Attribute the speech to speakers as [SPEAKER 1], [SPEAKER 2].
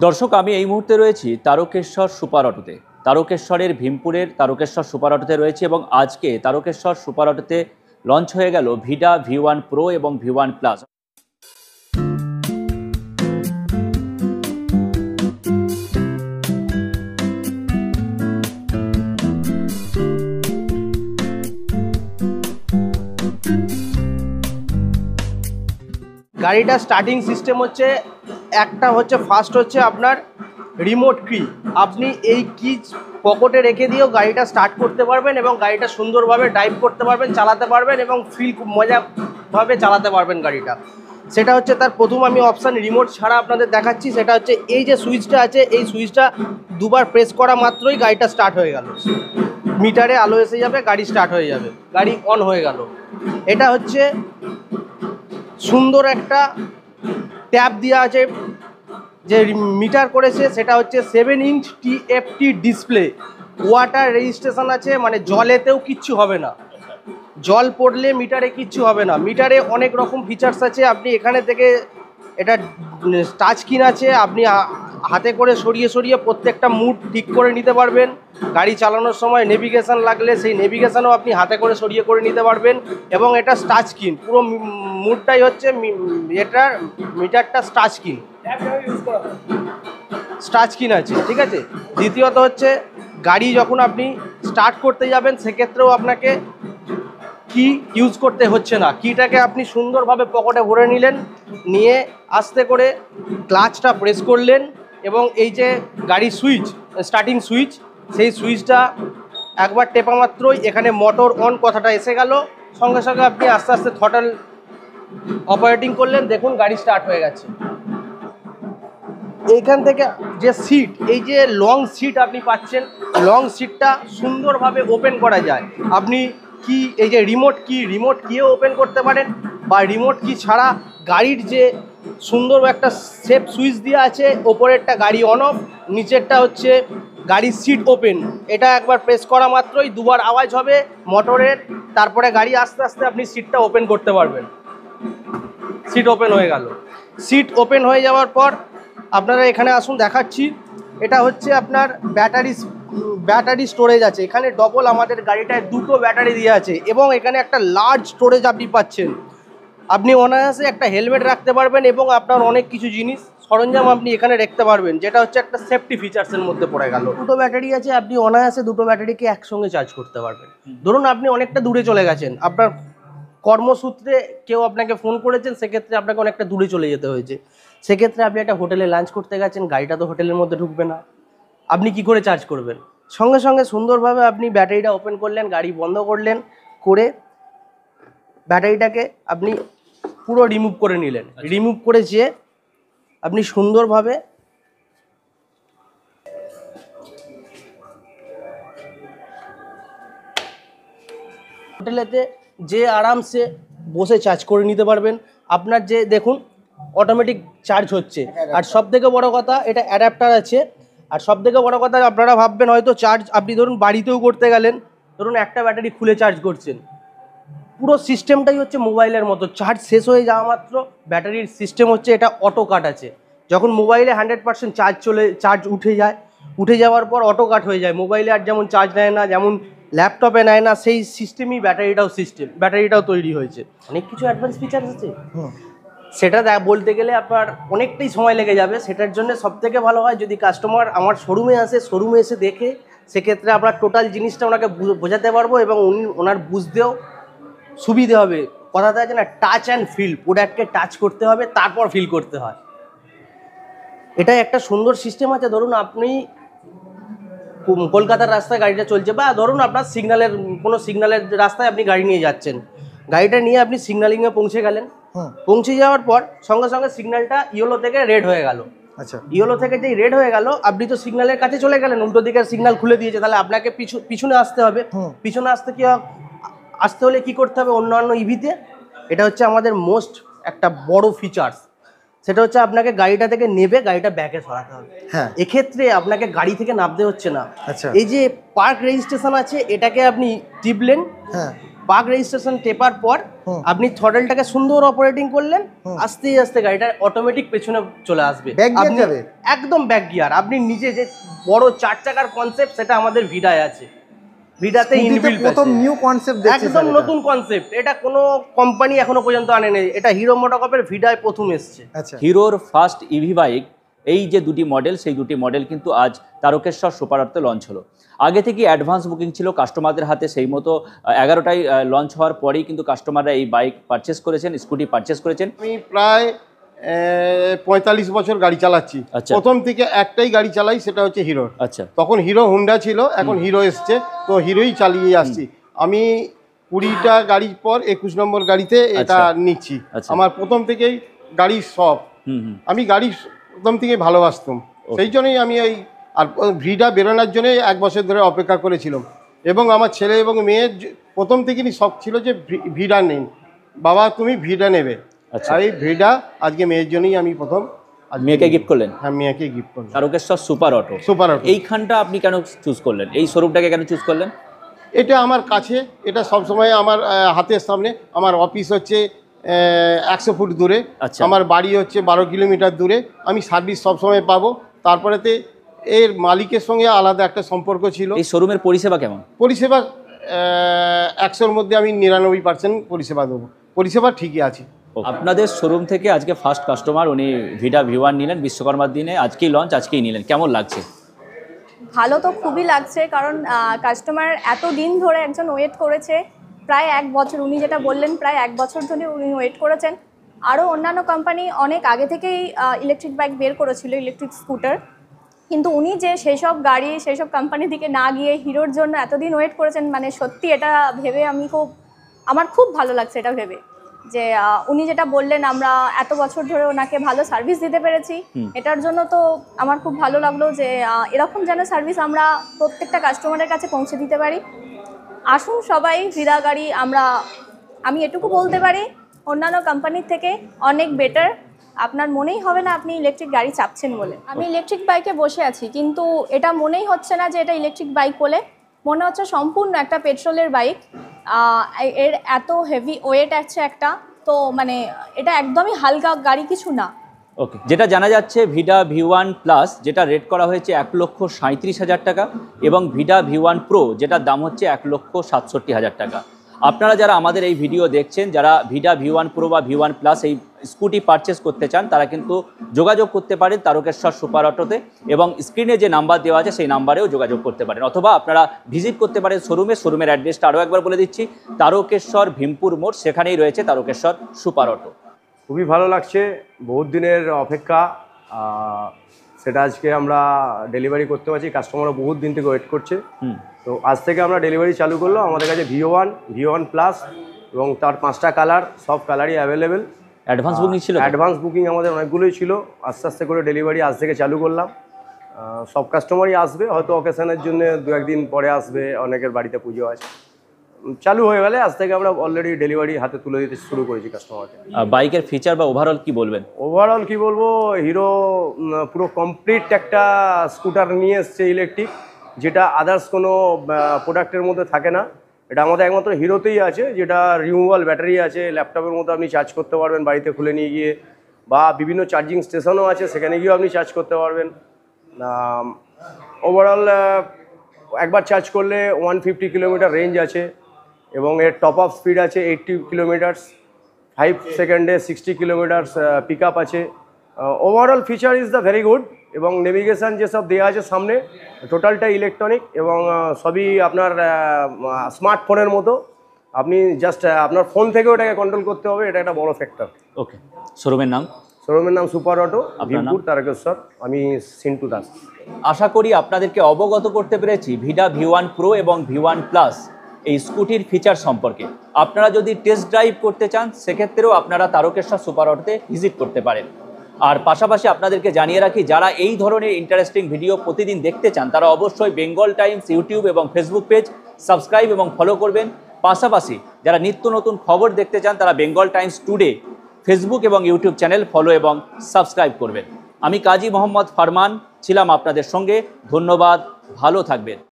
[SPEAKER 1] দর্শক, আমি এই মুহূর্তে রয়েছি তারকেশ্বর সুপার অটোতে। তারকেশ্বরের ভীমপুরের তারকেশ্বর সুপার অটোতে রয়েছে এবং আজকে তারকেশ্বর সুপার অটোতে লঞ্চ হয়ে গেল ভিডা V1 প্রো এবং V1 প্লাস।
[SPEAKER 2] গাড়িটা স্টার্টিং সিস্টেম হচ্ছে একটা হচ্ছে ফার্স্ট হচ্ছে আপনার রিমোট কি। আপনি এই কি পকেটে রেখে দিয়েও গাড়িটা স্টার্ট করতে পারবেন এবং গাড়িটা সুন্দরভাবে ড্রাইভ করতে পারবেন, চালাতে পারবেন এবং ফিল খুব মজাভাবে চালাতে পারবেন গাড়িটা। সেটা হচ্ছে তার প্রথম আমি অপশান রিমোট ছাড়া আপনাদের দেখাচ্ছি। সেটা হচ্ছে এই যে সুইচটা আছে, এই সুইচটা দুবার প্রেস করা মাত্রই গাড়িটা স্টার্ট হয়ে গেল, মিটারে আলো এসে যাবে, গাড়ি স্টার্ট হয়ে যাবে, গাড়ি অন হয়ে গেল। এটা হচ্ছে সুন্দর একটা ট্যাব দেওয়া আছে যে মিটার করেছে, সেটা হচ্ছে 7 inch TFT display. Water registration আছে, মানে জলেতেও কিচ্ছু হবে না, জল পড়লে মিটারে কিচ্ছু হবে না। মিটারে অনেক রকম ফিচার্স আছে, আপনি এখানে থেকে এটা টাচ স্ক্রিন আছে, আপনি হাতে করে সরিয়ে সরিয়ে প্রত্যেকটা মুড ঠিক করে নিতে পারবেন। গাড়ি চালানোর সময় নেভিগেশন লাগলে সেই নেভিগেশনও আপনি হাতে করে সরিয়ে করে নিতে পারবেন। এবং এটা টাচ স্ক্রিন, পুরো মুডটাই হচ্ছে এটার মিটারটা টাচ স্ক্রিন, টাচ স্ক্রিন আছে, ঠিক আছে। দ্বিতীয়ত হচ্ছে গাড়ি যখন আপনি স্টার্ট করতে যাবেন সেক্ষেত্রেও আপনাকে কি ইউজ করতে হচ্ছে না। কিটাকে আপনি সুন্দরভাবে পকেটে ভরে নিলেন, নিয়ে আস্তে করে ক্লাচটা প্রেস করলেন এবং এই যে গাড়ি সুইচ, স্টার্টিং সুইচ, সেই সুইচটা একবার টেপা মাত্রই এখানে মোটর অন কথাটা এসে গেল। সঙ্গে সঙ্গে আপনি আস্তে আস্তে থ্রটল অপারেটিং করলেন, দেখুন গাড়ি স্টার্ট হয়ে গেছে। এইখান থেকে যে সিট, এই যে লং সিট আপনি পাচ্ছেন, লং সিটটা সুন্দরভাবে ওপেন করা যায়। আপনি কি এই যে রিমোট কিও ওপেন করতে পারেন, বা রিমোট কি ছাড়া গাড়ির যে সুন্দর একটা সেফ সুইচ দেওয়া আছে, ওপরেরটা গাড়ি অন অফ, নিচেরটা হচ্ছে গাড়ির সিট ওপেন। এটা একবার প্রেস করা মাত্রই দুবার আওয়াজ হবে মোটরের, তারপরে গাড়ি আস্তে আস্তে আপনি সিটটা ওপেন করতে পারবেন। সিট ওপেন হয়ে গেল। সিট ওপেন হয়ে যাওয়ার পর আপনারা এখানে আসুন, দেখাচ্ছি। এটা হচ্ছে আপনার ব্যাটারি স্টোরেজ আছে এখানে ডবল, আমাদের গাড়িটায় দুটো ব্যাটারি দিয়ে আছে এবং এখানে একটা লার্জ স্টোরেজ আপনি পাচ্ছেন। আপনি অনায়াসে একটা হেলমেট রাখতে পারবেন এবং আপনার অনেক কিছু জিনিস সরঞ্জাম আপনি এখানে রাখতে পারবেন, যেটা হচ্ছে একটা সেফটি ফিচার্সের মধ্যে পড়ে গেল। দুটো ব্যাটারি আছে, আপনি অনায়াসে দুটো ব্যাটারিকে একসঙ্গে চার্জ করতে পারবেন। ধরুন আপনি অনেকটা দূরে চলে গেছেন, আপনার কর্মসূত্রে কেউ আপনাকে ফোন করেছেন, সেক্ষেত্রে আপনাকে অনেকটা দূরে চলে যেতে হয়েছে, সেক্ষেত্রে আপনি একটা হোটেলে লাঞ্চ করতে গেছেন, গাড়িটা তো হোটেলের মধ্যে ঢুকবে না, আপনি কি করে চার্জ করবেন? সঙ্গে সঙ্গে সুন্দরভাবে আপনি ব্যাটারিটা ওপেন করলেন, গাড়ি বন্ধ করলেন, করে ব্যাটারিটাকে আপনি পুরো রিমুভ করে নিলেন। রিমুভ করে যে আপনি সুন্দরভাবে হোটেলেতে যে আরামসে বসে চার্জ করে নিতে পারবেন। আপনার যে দেখুন অটোমেটিক চার্জ হচ্ছে। আর সবথেকে বড় কথা, এটা অ্যাডাপ্টার আছে। আর সবথেকে বড় কথা, আপনারা ভাববেন হয়তো চার্জ আপনি ধরুন বাড়িতেও করতে গেলেন, ধরুন একটা ব্যাটারি খুলে চার্জ করছেন, পুরো সিস্টেমটাই হচ্ছে মোবাইলের মতো। চার্জ শেষ হয়ে যাওয়া মাত্র ব্যাটারির সিস্টেম হচ্ছে এটা অটো কাট আছে। যখন মোবাইলে 100% চার্জ উঠে যাওয়ার পর অটো কাট হয়ে যায়। মোবাইলে আর যেমন চার্জ নেয় না, যেমন ল্যাপটপে নেয় না, সেই সিস্টেমই ব্যাটারিটাও তৈরি হয়েছে। অনেক কিছু অ্যাডভান্স ফিচার্স আছে, সেটা বলতে গেলে আপনার অনেকটাই সময় লেগে যাবে। সেটার জন্য সবথেকে ভালো হয় যদি কাস্টমার আমার শোরুমে আসে, শোরুমে এসে দেখে, সেক্ষেত্রে আপনার টোটাল জিনিসটা ওনাকে বোঝাতে পারবো এবং ওনার বুঝতেও সুবিধে হবে। কথাটা আছে না, টাচ অ্যান্ড ফিল, প্রোডাক্টকে টাচ করতে হবে তারপর ফিল করতে হয়। এটাই একটা সুন্দর সিস্টেম আছে। ধরুন আপনি কলকাতার রাস্তায় গাড়িটা চলছে, বা ধরুন আপনার কোনো সিগন্যালের রাস্তায় আপনি গাড়ি নিয়ে যাচ্ছেন, গাড়িটা নিয়ে আপনি সিগন্যালিংয়ে পৌঁছে গেলেন, পৌঁছে যাওয়ার পর সঙ্গে সঙ্গে সিগন্যালটা ইয়েলো থেকে রেড হয়ে গেল। আচ্ছা, ইয়েলো থেকে যেই রেড হয়ে গেল, আপনি তো সিগন্যালের কাছে চলে গেলেন, উল্টো দিকের সিগন্যাল খুলে দিয়েছে, তাহলে আপনাকে পিছনে আসতে হবে। পিছনে আসতে হলে কি করতে হবে? অন্যান্য ইভিতে এটা হচ্ছে আমাদের মোস্ট একটা বড় ফিচার্স, সেটা হচ্ছে আপনাকে গাড়িটা থেকে নেবে গাড়িটা ব্যাকে সরাতে হবে। হ্যাঁ, এক্ষেত্রে আপনাকে গাড়ি থেকে নামতে হচ্ছে না। আচ্ছা, এই যে পার্ক রেজিস্ট্রেশন আছে, এটাকে আপনি টিপলেন, হ্যাঁ, পার্ক রেজিস্ট্রেশন টেপার পর আপনি থ্রটলটাকে সুন্দর অপারেটিং করলেন, আস্তে আস্তে গাড়িটা অটোমেটিক পেছনে চলে আসবে,
[SPEAKER 3] ব্যাক গিয়ার
[SPEAKER 2] আপনি
[SPEAKER 3] যাবে
[SPEAKER 2] একদম ব্যাক গিয়ার। আপনি নিজে যে বড় 4 চাকার কনসেপ্ট সেটা আমাদের ভিডায় আছে, ভিডাতে ইনবিল্ট আছে।
[SPEAKER 3] প্রথম নিউ কনসেপ্ট দেখছি
[SPEAKER 2] একদম নতুন কনসেপ্ট, এটা কোনো কোম্পানি এখনো পর্যন্ত আনে নেই, এটা হিরো মোটোকর্পের ভিডায় প্রথম এসছে।
[SPEAKER 3] আচ্ছা
[SPEAKER 1] হিরোর ফার্স্ট ইভি বাইক, এই যে দুটি মডেল, সেই দুটি মডেল কিন্তু আজ তারকেশ্বর সুপার অটোতে লঞ্চ হলো। আগে থেকেই অ্যাডভান্স বুকিং ছিল কাস্টমারদের হাতে, সেই মতো 11টায় লঞ্চ হওয়ার পরেই কিন্তু কাস্টমাররা এই বাইক পারচেস করেছেন, স্কুটি পারচেস করেছেন।
[SPEAKER 4] আমি প্রায় 45 বছর গাড়ি চালাচ্ছি।
[SPEAKER 1] আচ্ছা।
[SPEAKER 4] প্রথম থেকে একটাই গাড়ি চালাই, সেটা হচ্ছে হিরোর।
[SPEAKER 1] আচ্ছা,
[SPEAKER 4] তখন হিরো হুন্ডা ছিল, এখন হিরো এসছে, তো হিরোই চালিয়ে আসছি। আমি 20টা গাড়ির পর 21 নম্বর গাড়িতে এটা নিচ্ছি।
[SPEAKER 1] আচ্ছা।
[SPEAKER 4] আমার প্রথম থেকেই গাড়ির শখ, আমি গাড়ি প্রথম থেকেই ভালোবাসতাম, সেই জন্যই আমি এই আর ভিডা বেরোনোর জন্য 1 বছর ধরে অপেক্ষা করেছিলাম। এবং আমার ছেলে এবং মেয়ের প্রথম থেকেই শখ ছিল যে ভিডা নেই, বাবা তুমি ভিডা নেবে।
[SPEAKER 1] আচ্ছা।
[SPEAKER 4] আর এই ভিডা আজকে মেয়ের জন্যই আমি প্রথম
[SPEAKER 1] মেয়েকে গিফট করলেন?
[SPEAKER 4] হ্যাঁ, মেয়েকে গিফট করলাম।
[SPEAKER 1] Tarakeswar super auto,
[SPEAKER 4] super auto.
[SPEAKER 1] এইখানটা আপনি কেন চুজ করলেন, এই শোরুমটাকে কেন চুজ করলেন?
[SPEAKER 4] এটা আমার কাছে, এটা সবসময় আমার হাতের সামনে। আমার অফিস হচ্ছে 100 ফুট দূরে,
[SPEAKER 1] আচ্ছা।
[SPEAKER 4] আমার বাড়ি হচ্ছে 12 কিলোমিটার দূরে। আমি সার্ভিস সবসময় পাবো। তারপরেতে এর মালিকের সঙ্গে আলাদা একটা সম্পর্ক ছিল।
[SPEAKER 1] এই শোরুমের পরিষেবা কেমন?
[SPEAKER 4] পরিষেবা 100-র মধ্যে আমি 99% পরিষেবা দেবো, পরিষেবা ঠিকই আছে।
[SPEAKER 1] আপনাদের শোরুম থেকে আজকে ফার্স্ট কাস্টমার, উনি ভিডা V1 নিলেন বিশ্বকর্মার দিনে, আজকেই লঞ্চ, আজকেই নিলেন, কেমন লাগছে?
[SPEAKER 5] ভালো তো খুবই লাগছে, কারণ কাস্টমার এত দিন ধরে একজন ওয়েট করেছে, প্রায় 1 বছর, উনি যেটা বললেন প্রায় 1 বছর ধরে উনি ওয়েট করেছেন। আরও অন্যান্য কোম্পানি অনেক আগে থেকেই ইলেকট্রিক বাইক বের করেছিল, ইলেকট্রিক স্কুটার, কিন্তু উনি যে সেই সব গাড়ি সেই সব কোম্পানির দিকে না গিয়ে হিরোর জন্য এতদিন ওয়েট করেছেন, মানে সত্যি এটা ভেবে আমার খুব ভালো লাগছে এটা ভেবে, যে উনি যেটা বললেন আমরা এত বছর ধরে ওনাকে ভালো সার্ভিস দিতে পেরেছি, এটার জন্য তো আমার খুব ভালো লাগলো যে এরকম যেন সার্ভিস আমরা প্রত্যেকটা কাস্টমারের কাছে পৌঁছে দিতে পারি। আসুন সবাই, ভিডা গাড়ি আমি এটুকু বলতে পারি অন্যান্য কোম্পানির থেকে অনেক বেটার। আপনার মনেই হবে না আপনি ইলেকট্রিক গাড়ি চাপছেন বলে। আমি ইলেকট্রিক বাইকে বসে আছি, কিন্তু এটা মনেই হচ্ছে না যে এটা ইলেকট্রিক বাইক বলে, মনে হচ্ছে সম্পূর্ণ একটা পেট্রোলের বাইক। এর এত হেভি ওয়েট আছে একটা, তো মানে এটা একদমই হালকা গাড়ি কিছু না।
[SPEAKER 1] ওকে, যেটা জানা যাচ্ছে ভিডা V1 প্লাস যেটা রেট করা হয়েছে 1,37,000 টাকা, এবং ভিডা V1 প্রো যেটার দাম হচ্ছে 1,67,000 টাকা। আপনারা যারা আমাদের এই ভিডিও দেখছেন, যারা ভিডা V1 প্রো বা V1 প্লাস এই স্কুটি পারচেস করতে চান, তারা কিন্তু যোগাযোগ করতে পারেন তারকেশ্বর সুপার অটোতে, এবং স্ক্রিনে যে নাম্বার দেওয়া আছে সেই নাম্বারেও যোগাযোগ করতে পারেন, অথবা আপনারা ভিজিট করতে পারেন শোরুমের অ্যাড্রেসটা আরও একবার বলে দিচ্ছি, তারকেশ্বর ভীমপুর মোড়, সেখানেই রয়েছে তারকেশ্বর সুপার অটো।
[SPEAKER 6] খুবই ভালো লাগছে, বহুত দিনের অপেক্ষা, সেটা আজকে আমরা ডেলিভারি করতে পারছি। কাস্টমারও বহুত দিন থেকে ওয়েট করছে, তো আজ থেকে আমরা ডেলিভারি চালু করলো। আমাদের কাছে V1 প্লাস এবং তার 5টা কালার, সব কালারই অ্যাভেলেবেল।
[SPEAKER 1] অ্যাডভান্স বুকিং ছিল?
[SPEAKER 6] অ্যাডভান্স বুকিং আমাদের অনেকগুলোই ছিল, আস্তে আস্তে করে ডেলিভারি আজ থেকে চালু করলাম। সব কাস্টমারই আসবে, হয়তো অকেশনের জন্য 2-1 দিন পরে আসবে, অনেকের বাড়িতে পুজো আছে। চালু হয়ে গেলে আজ থেকে আমরা অলরেডি ডেলিভারি হাতে তুলে দিতে শুরু করেছি কাস্টমারকে।
[SPEAKER 1] বাইকের ফিচার বা ওভারঅল কি বলবেন?
[SPEAKER 6] ওভারঅল কি বলবো, হিরো পুরো কমপ্লিট একটা স্কুটার নিয়ে এসছে ইলেকট্রিক, যেটা আদার্স কোনো প্রোডাক্টের মধ্যে থাকে না। এটা আমাদের একমাত্র হিরোতেই আছে, যেটা রিমুভাল ব্যাটারি আছে, ল্যাপটপের মধ্যে আপনি চার্জ করতে পারবেন বাড়িতে খুলে নিয়ে গিয়ে, বা বিভিন্ন চার্জিং স্টেশনও আছে, সেখানে গিয়েও আপনি চার্জ করতে পারবেন। ওভারঅল একবার চার্জ করলে 150 কিলোমিটার রেঞ্জ আছে, এবং এর টপ আপ স্পিড আছে 80 কিলোমিটার্স, 5 সেকেন্ডে 60 কিলোমিটার্স পিক আপ আছে। Overall feature is the very good, এবং নেভিগেশন যেসব দেওয়া আছে সামনে টোটালটা ইলেকট্রনিক, এবং সবই আপনার স্মার্টফোনের মতো। আপনি জাস্ট আপনার ফোন থেকে ওটাকে কন্ট্রোল করতে হবে, এটা একটা বড় ফ্যাক্টর।
[SPEAKER 1] ওকে, শোরুমের নাম?
[SPEAKER 6] শোরুমের নাম সুপার অটো, ভীমপুর, তারকেশ্বর। আমি সিন্টু দাস।
[SPEAKER 1] আশা করি আপনাদেরকে অবগত করতে পেরেছি ভিডা V1 প্রো এবং V1 প্লাস এই স্কুটির ফিচার সম্পর্কে। আপনারা যদি টেস্ট ড্রাইভ করতে চান, সেক্ষেত্রেও আপনারা তারকেশ্বর সুপার অটোতে ভিজিট করতে পারেন। আর পাশাপাশি আপনাদেরকে জানিয়ে রাখি, যারা এই ধরনের ইন্টারেস্টিং ভিডিও প্রতিদিন দেখতে চান, তারা অবশ্যই বেঙ্গল টাইমস ইউটিউব এবং ফেসবুক পেজ সাবস্ক্রাইব এবং ফলো করবেন। পাশাপাশি যারা নিত্য নতুন খবর দেখতে চান, তারা বেঙ্গল টাইমস টুডে ফেসবুক এবং ইউটিউব চ্যানেল ফলো এবং সাবস্ক্রাইব করবেন। আমি কাজী মোহাম্মদ ফারমান ছিলাম আপনাদের সঙ্গে। ধন্যবাদ, ভালো থাকবেন।